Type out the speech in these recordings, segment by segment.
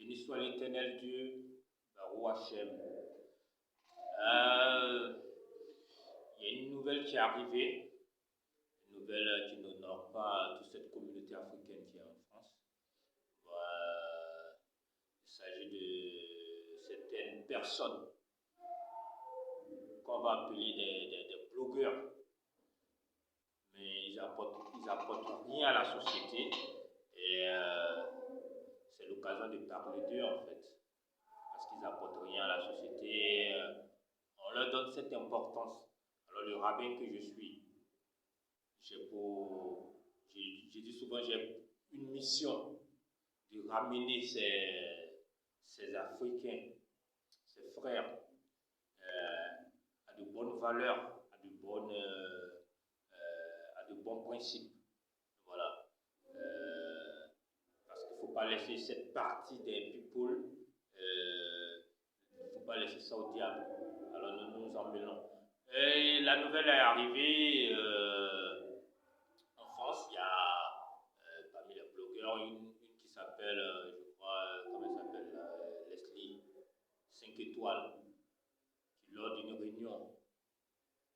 Béni soit l'Éternel Dieu, Baruch Hashem. Il y a une nouvelle qui est arrivée, une nouvelle qui n'honore pas toute cette communauté africaine qui est en France. Il s'agit de certaines personnes qu'on va appeler des blogueurs, mais ils apportent rien à la société et c'est l'occasion de parler d'eux en fait, parce qu'ils n'apportent rien à la société. On leur donne cette importance. Alors le rabbin que je suis, j'ai dit souvent, j'ai une mission de ramener ces Africains, ces frères, à de bonnes valeurs, à de bons principes. Voilà. Parce qu'il ne faut pas laisser cette partie des people, il ne faut pas laisser ça au diable. Alors nous nous en mêlons. Et la nouvelle est arrivée en France. Il y a parmi les blogueurs une qui s'appelle, je crois, comment elle s'appelle, Leslie 5 étoiles, qui lors d'une réunion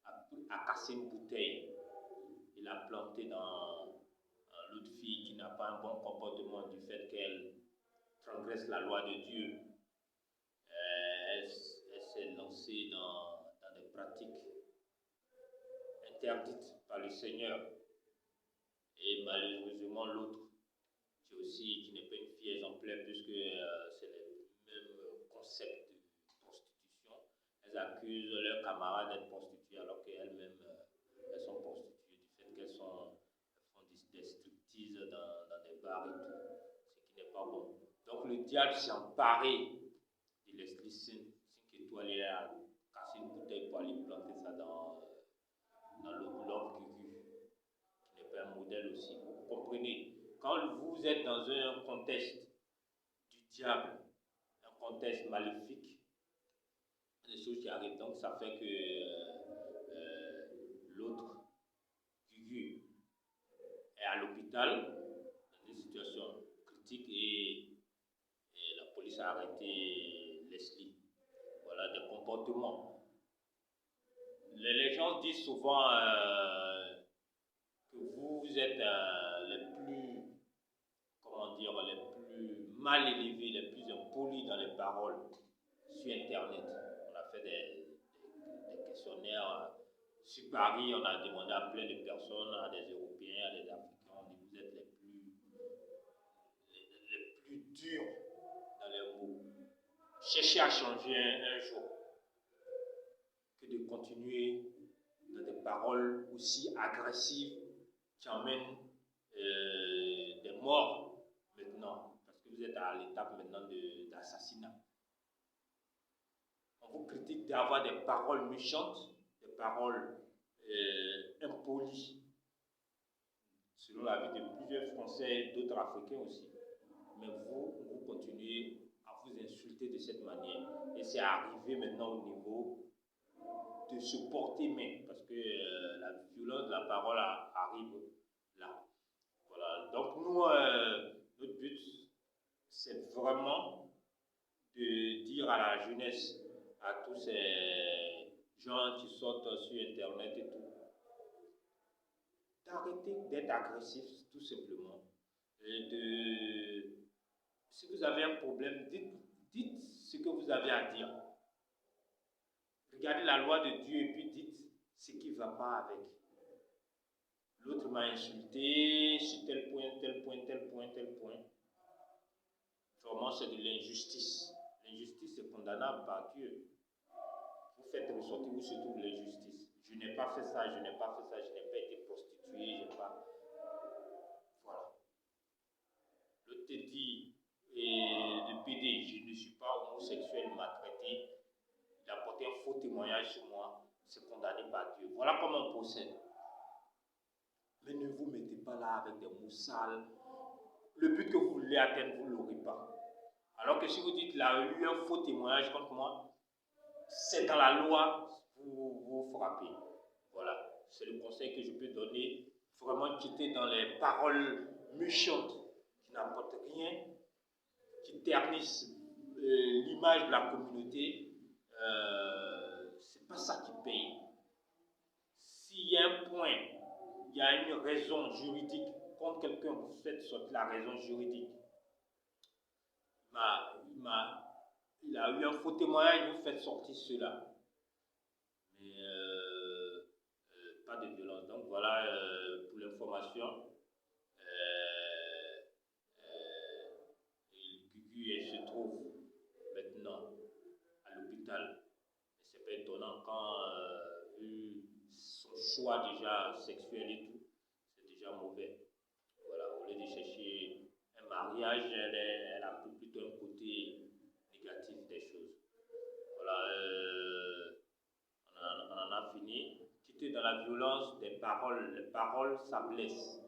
a cassé une bouteille. Il l'a plantée dans l'autre fille qui n'a pas un bon comportement du fait qu'elle transgresse la loi de Dieu. Elle s'est lancée dans des pratiques interdites par le Seigneur. Et malheureusement, l'autre, qui n'est pas une fille exemplaire, puisque c'est le même concept de prostitution. Elles accusent leurs camarades d'être prostituées alors qu'elles-mêmes, elles sont prostituées du fait qu'elles font des striptease dans des bars et tout, ce qui n'est pas bon. Donc le diable s'est emparé de Leslie 5 étoiles et a cassé une bouteille pour aller planter ça dans l'homme Gugu, qui n'est pas un modèle aussi. Vous comprenez, quand vous êtes dans un contexte du diable, un contexte maléfique, des choses qui arrivent. Donc ça fait que l'autre Gugu est à l'hôpital dans des situations critiques et la police a arrêté Leslie. Voilà des comportements. Les gens disent souvent que vous êtes les plus, les plus mal élevés, les plus impolis dans les paroles sur Internet. On a fait des questionnaires sur Paris, on a demandé à plein de personnes, à des Européens, à des Africains, on dit vous êtes les plus durs dans les mots. Cherchez à changer un jour que de continuer dans des paroles aussi agressives qui emmènent des morts maintenant, parce que vous êtes à l'étape maintenant d'assassinat. On vous critique d'avoir des paroles méchantes, des paroles impolies, selon l'avis de plusieurs Français et d'autres Africains aussi. Mais vous continuez à vous insulter de cette manière. Et c'est arrivé maintenant au niveau de se porter main, parce que la violence de la parole arrive là. Voilà. Donc nous, notre but, c'est vraiment de dire à la jeunesse, à tous ces gens qui sortent sur Internet et tout, d'arrêter d'être agressif, tout simplement. Et si vous avez un problème, dites ce que vous avez à dire. Regardez la loi de Dieu et puis dites ce qui ne va pas avec. L'autre m'a insulté sur tel point. Vraiment, c'est de l'injustice. L'injustice est condamnable par Dieu. Vous faites ressortir où se trouve l'injustice. Je n'ai pas fait ça, je n'ai pas été prostituée, Voilà. L'autre te dit, le PD, je ne suis pas homosexuel, il m'a traité. Il a porté un faux témoignage sur moi, c'est condamné par Dieu. Voilà comment on procède. Mais ne vous mettez pas là avec des mots sales. Le but que vous voulez atteindre, vous ne l'aurez pas. Alors que si vous dites qu'il a eu un faux témoignage contre moi, c'est dans la loi, vous frappez. Voilà, c'est le conseil que je peux donner. Vraiment quitter dans les paroles méchantes qui n'apportent rien, qui ternissent l'image de la communauté, c'est pas ça qui paye. S'il y a un point, il y a une raison juridique contre quelqu'un, vous faites sortir la raison juridique. Il a eu un faux témoignage, vous faites sortir cela. Mais pas de violence. Donc voilà pour l'information. Gugu se trouve maintenant à l'hôpital. C'est pas étonnant quand, vu son choix déjà sexuel et tout, c'est déjà mauvais. Voilà, au lieu de chercher un mariage, elle a plutôt un côté négatif des choses. Voilà, on en a fini. Quitter dans la violence des paroles, les paroles ça blesse.